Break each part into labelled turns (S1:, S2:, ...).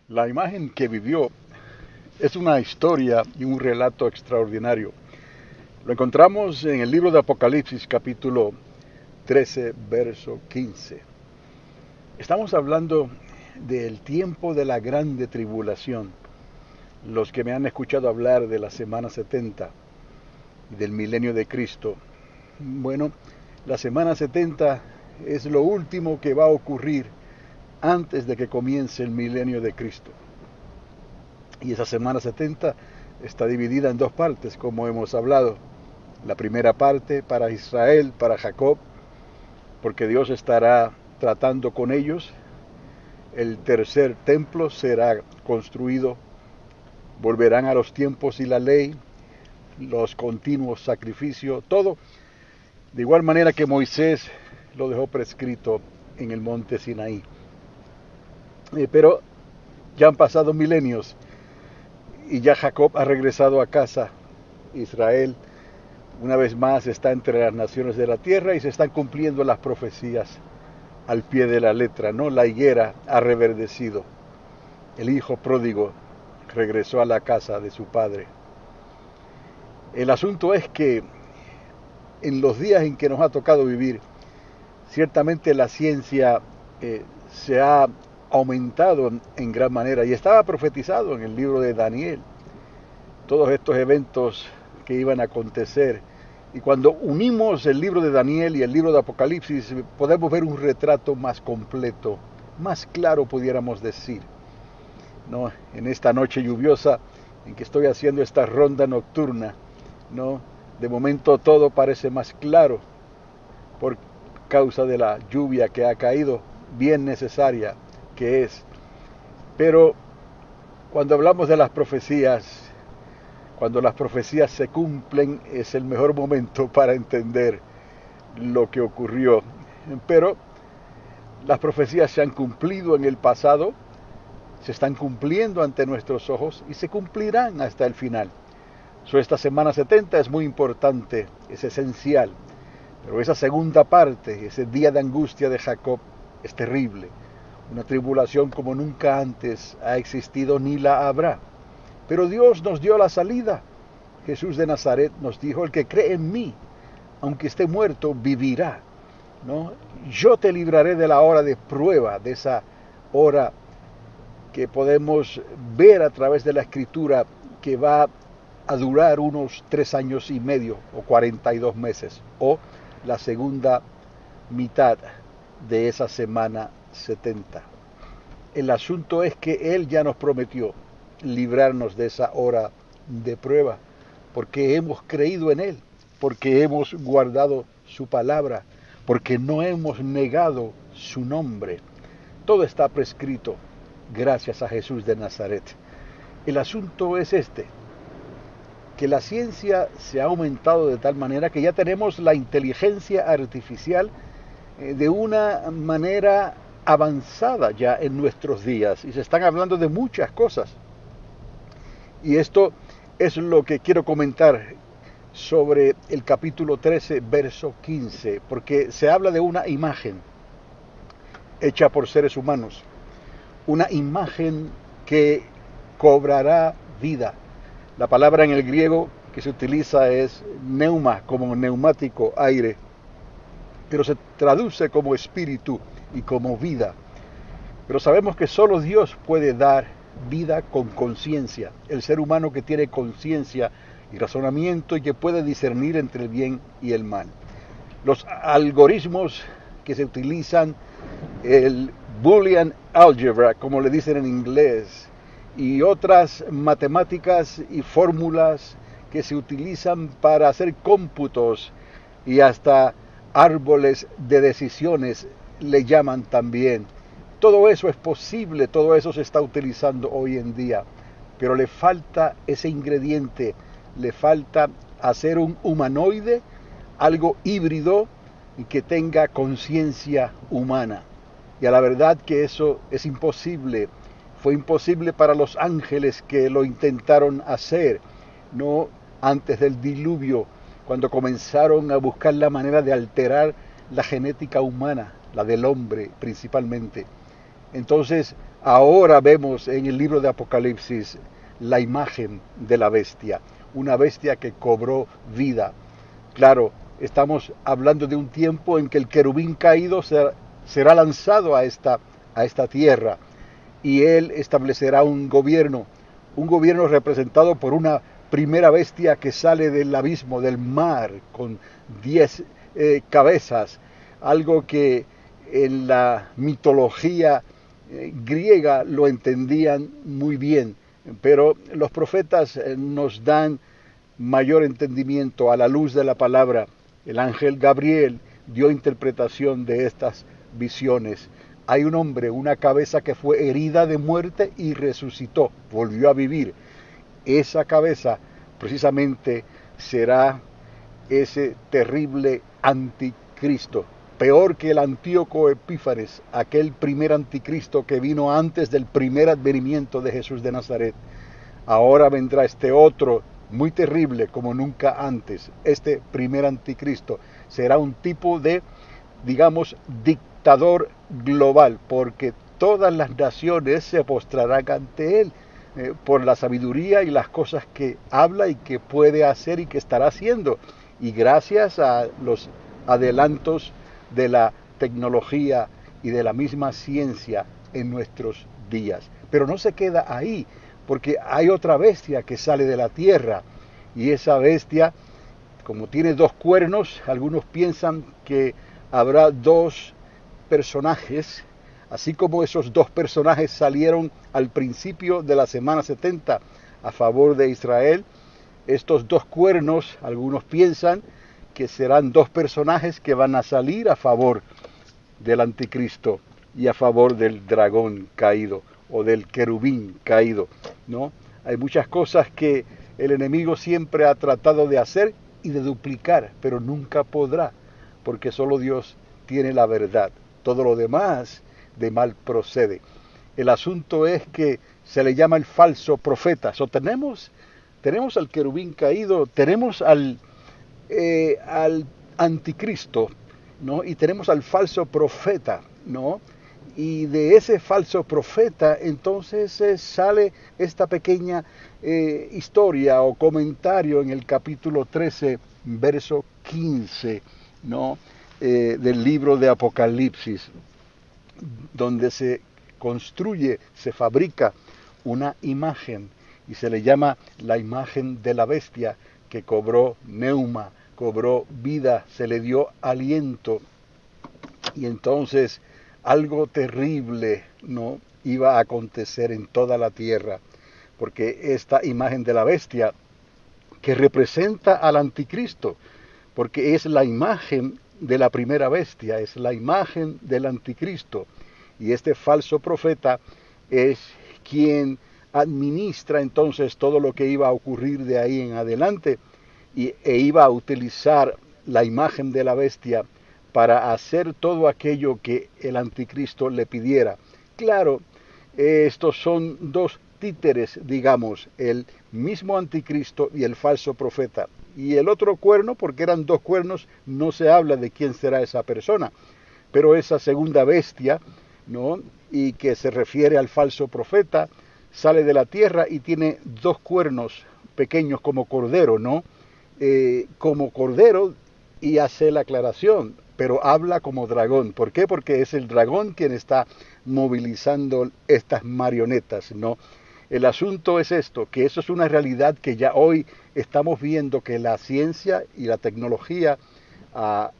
S1: La imagen que vivió es una historia y un relato extraordinario. Lo encontramos en el libro de Apocalipsis, capítulo 13, verso 15. Estamos hablando del tiempo de la grande tribulación. Los que me han escuchado hablar de la semana 70 y del milenio de Cristo. Bueno, la semana 70 es lo último que va a ocurrir antes de que comience el milenio de Cristo. Y esa semana 70 está dividida en dos partes, como hemos hablado. La primera parte para Israel, para Jacob, porque Dios estará tratando con ellos. El tercer templo será construido. Volverán a los tiempos y la ley, los continuos sacrificios, todo. De igual manera que Moisés lo dejó prescrito en el monte Sinaí. Pero ya han pasado milenios y ya Jacob ha regresado a casa. Israel una vez más está entre las naciones de la tierra y se están cumpliendo las profecías al pie de la letra, ¿no? La higuera ha reverdecido. El hijo pródigo regresó a la casa de su padre. El asunto es que en los días en que nos ha tocado vivir, ciertamente la ciencia se ha aumentado en gran manera y estaba profetizado en el libro de Daniel todos estos eventos que iban a acontecer. Y cuando unimos el libro de Daniel y el libro de Apocalipsis, podemos ver un retrato más completo, más claro pudiéramos decir, ¿no? En esta noche lluviosa en que estoy haciendo esta ronda nocturna, ¿no? De momento todo parece más claro por causa de la lluvia que ha caído, bien necesaria que es. Pero cuando hablamos de las profecías, cuando las profecías se cumplen, es el mejor momento para entender lo que ocurrió. Pero las profecías se han cumplido en el pasado, se están cumpliendo ante nuestros ojos y se cumplirán hasta el final. Esta semana 70 es muy importante, es esencial. Pero esa segunda parte, ese día de angustia de Jacob, es terrible. Una tribulación como nunca antes ha existido ni la habrá. Pero Dios nos dio la salida. Jesús de Nazaret nos dijo: el que cree en mí, aunque esté muerto, vivirá, ¿no? Yo te libraré de la hora de prueba, de esa hora que podemos ver a través de la Escritura, que va a durar unos 3 años y medio o 42 meses, o la segunda mitad de esa semana 70. El asunto es que Él ya nos prometió librarnos de esa hora de prueba, porque hemos creído en Él, porque hemos guardado su palabra, porque no hemos negado su nombre. Todo está prescrito gracias a Jesús de Nazaret. El asunto es este, que la ciencia se ha aumentado de tal manera que ya tenemos la inteligencia artificial de una manera avanzada ya en nuestros días, y se están hablando de muchas cosas. Y esto es lo que quiero comentar sobre el capítulo 13, verso 15, porque se habla de una imagen hecha por seres humanos, una imagen que cobrará vida. La palabra en el griego que se utiliza es neuma, como neumático, aire, pero se traduce como espíritu y como vida. Pero sabemos que solo Dios puede dar vida con conciencia. El ser humano que tiene conciencia y razonamiento y que puede discernir entre el bien y el mal. Los algoritmos que se utilizan, el Boolean Algebra, como le dicen en inglés, y otras matemáticas y fórmulas que se utilizan para hacer cómputos y hasta árboles de decisiones le llaman también. Todo eso es posible, todo eso se está utilizando hoy en día, pero le falta ese ingrediente, le falta hacer un humanoide, algo híbrido y que tenga conciencia humana. Y a la verdad que eso es imposible. Fue imposible para los ángeles que lo intentaron hacer, no antes del diluvio, cuando comenzaron a buscar la manera de alterar la genética humana, la del hombre principalmente. Entonces Ahora vemos en el libro de Apocalipsis la imagen de la bestia, una bestia que cobró vida. Claro, estamos hablando de un tiempo en que el querubín caído será lanzado a esta tierra y él establecerá un gobierno representado por una primera bestia que sale del abismo, del mar, con 10 cabezas, algo que en la mitología griega lo entendían muy bien, pero los profetas nos dan mayor entendimiento a la luz de la palabra. El ángel Gabriel dio interpretación de estas visiones. Hay un hombre, una cabeza que fue herida de muerte y resucitó, volvió a vivir. Esa cabeza precisamente será ese terrible anticristo, peor que el Antíoco Epífanes, aquel primer anticristo que vino antes del primer advenimiento de Jesús de Nazaret. Ahora vendrá este otro muy terrible como nunca antes. Este primer anticristo será un tipo de, digamos, dictador global, porque todas las naciones se postrarán ante él por la sabiduría y las cosas que habla y que puede hacer y que estará haciendo. Y gracias a los adelantos de la tecnología y de la misma ciencia en nuestros días. Pero no se queda ahí, porque hay otra bestia que sale de la tierra, y esa bestia, como tiene dos cuernos, algunos piensan que habrá dos personajes, así como esos dos personajes salieron al principio de la semana 70 a favor de Israel. Estos dos cuernos, algunos piensan que serán dos personajes que van a salir a favor del anticristo y a favor del dragón caído o del querubín caído, ¿no? Hay muchas cosas que el enemigo siempre ha tratado de hacer y de duplicar, pero nunca podrá, porque solo Dios tiene la verdad. Todo lo demás de mal procede. El asunto es que se le llama el falso profeta. Tenemos al querubín caído, tenemos al anticristo, ¿no? Y tenemos al falso profeta, ¿no? Y de ese falso profeta entonces sale esta pequeña historia o comentario en el capítulo 13, verso 15, ¿no? Del libro de Apocalipsis, donde se construye, se fabrica una imagen y se le llama la imagen de la bestia que cobró neuma, cobró vida, se le dio aliento. Y entonces algo terrible, ¿no?, iba a acontecer en toda la tierra, porque esta imagen de la bestia que representa al anticristo, porque es la imagen de la primera bestia, es la imagen del anticristo, y este falso profeta es quien administra entonces todo lo que iba a ocurrir de ahí en adelante, e iba a utilizar la imagen de la bestia para hacer todo aquello que el anticristo le pidiera. Claro, estos son dos títeres, digamos, el mismo anticristo y el falso profeta. Y el otro cuerno, porque eran dos cuernos, no se habla de quién será esa persona. Pero esa segunda bestia, ¿no?, y que se refiere al falso profeta, sale de la tierra y tiene dos cuernos pequeños como cordero, ¿no? Como cordero, y hace la aclaración, pero habla como dragón. ¿Por qué? Porque es el dragón quien está movilizando estas marionetas, ¿no? El asunto es esto, que eso es una realidad que ya hoy estamos viendo, que la ciencia y la tecnología,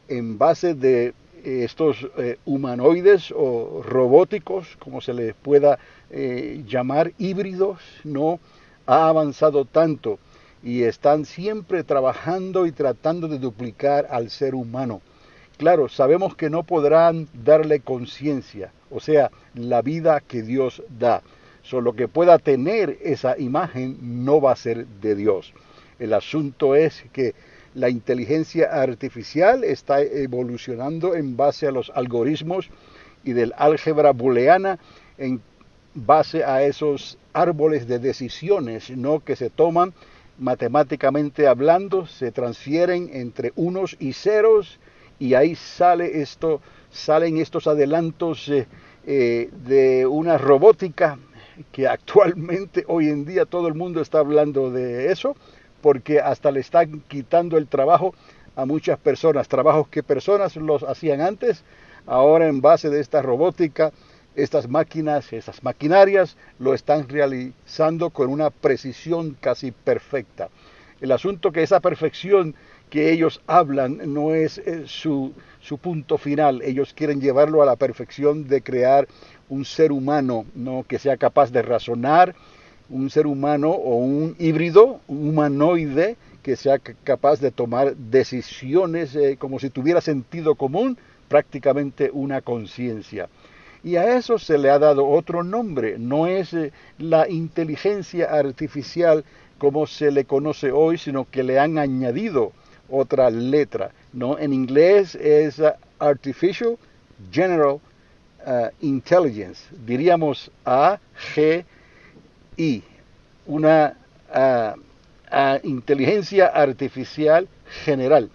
S1: en base de estos humanoides o robóticos, como se les pueda llamar, híbridos, ¿no?, ha avanzado tanto y están siempre trabajando y tratando de duplicar al ser humano. Claro, sabemos que no podrán darle conciencia, o sea, la vida que Dios da. Solo que pueda tener esa imagen no va a ser de Dios. El asunto es que la inteligencia artificial está evolucionando en base a los algoritmos y del álgebra booleana, en base a esos árboles de decisiones, ¿no?, que se toman matemáticamente hablando, se transfieren entre unos y ceros, y ahí salen estos adelantos de una robótica que actualmente, hoy en día, todo el mundo está hablando de eso, porque hasta le están quitando el trabajo a muchas personas, trabajos que personas los hacían antes, ahora en base de esta robótica, estas máquinas, estas maquinarias lo están realizando con una precisión casi perfecta. El asunto que esa perfección que ellos hablan no es su punto final. Ellos quieren llevarlo a la perfección de crear un ser humano, ¿no?, que sea capaz de razonar, un ser humano o un híbrido, un humanoide que sea capaz de tomar decisiones como si tuviera sentido común, prácticamente una conciencia. Y a eso se le ha dado otro nombre, no es la inteligencia artificial como se le conoce hoy, sino que le han añadido otra letra, ¿no? En inglés es Artificial General Intelligence, diríamos AGI, una inteligencia artificial general,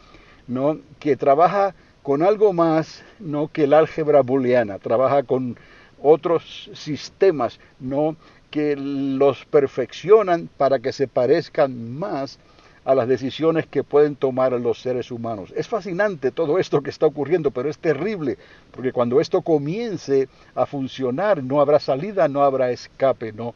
S1: ¿no?, que trabaja con algo más, no que el álgebra booleana, trabaja con otros sistemas, no, que los perfeccionan para que se parezcan más a las decisiones que pueden tomar los seres humanos. Es fascinante todo esto que está ocurriendo, pero es terrible, porque cuando esto comience a funcionar, no habrá salida, no habrá escape, ¿no?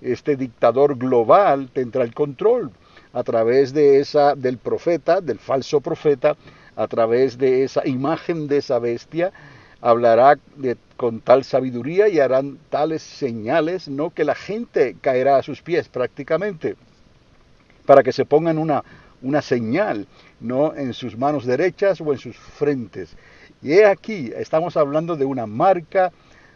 S1: Este dictador global tendrá el control a través de del profeta, del falso profeta, a través de esa imagen de esa bestia, hablará con tal sabiduría y harán tales señales, ¿no?, que la gente caerá a sus pies prácticamente, para que se pongan una señal, ¿no?, en sus manos derechas o en sus frentes. Y he aquí, estamos hablando de una marca,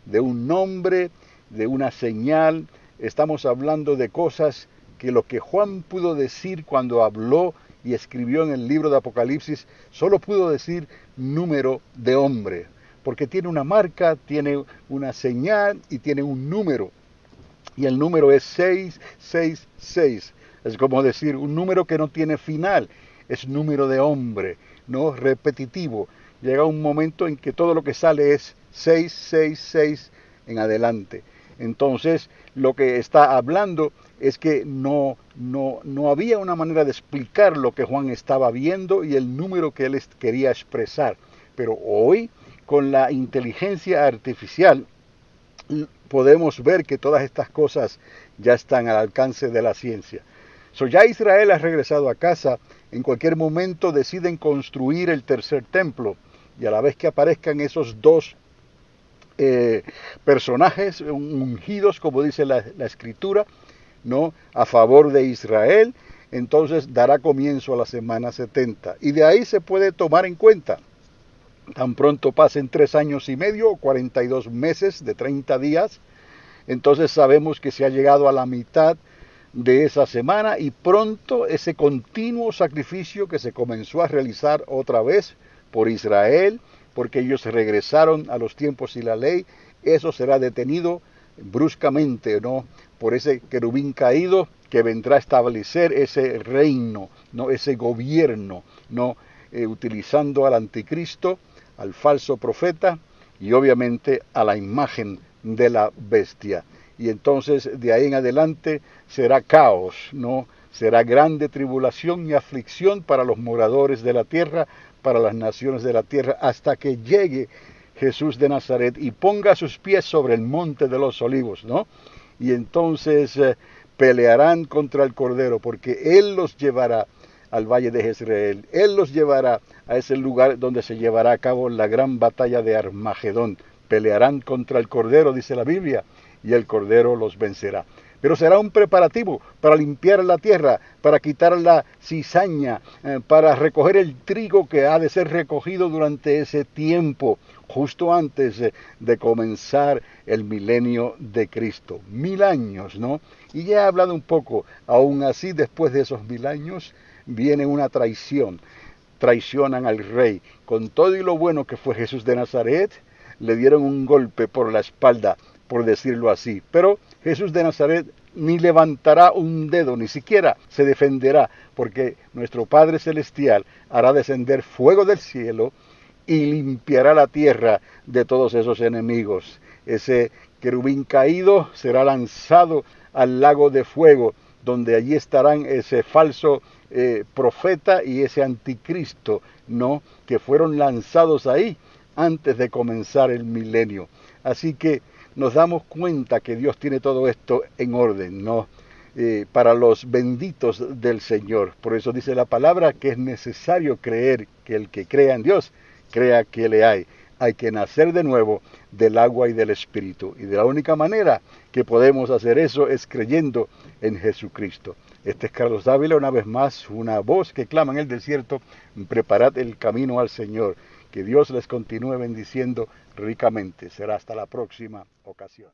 S1: de un nombre, de una señal, estamos hablando de cosas que lo que Juan pudo decir cuando habló y escribió en el libro de Apocalipsis, solo pudo decir número de hombre, porque tiene una marca, tiene una señal y tiene un número. Y el número es 666. Es como decir un número que no tiene final, es número de hombre, no repetitivo. Llega un momento en que todo lo que sale es 666 en adelante. Entonces, lo que está hablando es que no había una manera de explicar lo que Juan estaba viendo y el número que él quería expresar. Pero hoy, con la inteligencia artificial, podemos ver que todas estas cosas ya están al alcance de la ciencia. Ya Israel ha regresado a casa, en cualquier momento deciden construir el tercer templo, y a la vez que aparezcan esos dos personajes ungidos, como dice la escritura, ¿no?, a favor de Israel, entonces dará comienzo a la semana 70. Y de ahí se puede tomar en cuenta. Tan pronto pasen 3 años y medio, o 42 meses de 30 días, entonces sabemos que se ha llegado a la mitad de esa semana y pronto ese continuo sacrificio que se comenzó a realizar otra vez por Israel, porque ellos regresaron a los tiempos y la ley, eso será detenido bruscamente, ¿no?, por ese querubín caído que vendrá a establecer ese reino, ¿no?, ese gobierno, ¿no?, utilizando al anticristo, al falso profeta y obviamente a la imagen de la bestia. Y entonces de ahí en adelante será caos, ¿no? Será grande tribulación y aflicción para los moradores de la tierra, para las naciones de la tierra, hasta que llegue Jesús de Nazaret y ponga sus pies sobre el monte de los olivos, ¿no? Y entonces pelearán contra el Cordero, porque Él los llevará al valle de Jezreel. Él los llevará a ese lugar donde se llevará a cabo la gran batalla de Armagedón. Pelearán contra el Cordero, dice la Biblia, y el Cordero los vencerá. Pero será un preparativo para limpiar la tierra, para quitar la cizaña, para recoger el trigo que ha de ser recogido durante ese tiempo, justo antes de comenzar el milenio de Cristo. 1000 años, ¿no? Y ya he hablado un poco, aún así, después de esos 1000 años, viene una traición. Traicionan al rey. Con todo y lo bueno que fue Jesús de Nazaret, le dieron un golpe por la espalda, por decirlo así. Pero Jesús de Nazaret ni levantará un dedo, ni siquiera se defenderá, porque nuestro Padre Celestial hará descender fuego del cielo y limpiará la tierra de todos esos enemigos. Ese querubín caído será lanzado al lago de fuego, donde allí estarán ese falso profeta y ese anticristo, ¿no? Que fueron lanzados ahí antes de comenzar el milenio. Así que nos damos cuenta que Dios tiene todo esto en orden, ¿no? Para los benditos del Señor. Por eso dice la palabra que es necesario creer, que el que crea en Dios, crea que le hay. Hay que nacer de nuevo del agua y del Espíritu. Y de la única manera que podemos hacer eso es creyendo en Jesucristo. Este es Carlos Dávila, una vez más, una voz que clama en el desierto: preparad el camino al Señor. Que Dios les continúe bendiciendo ricamente. Será hasta la próxima ocasión.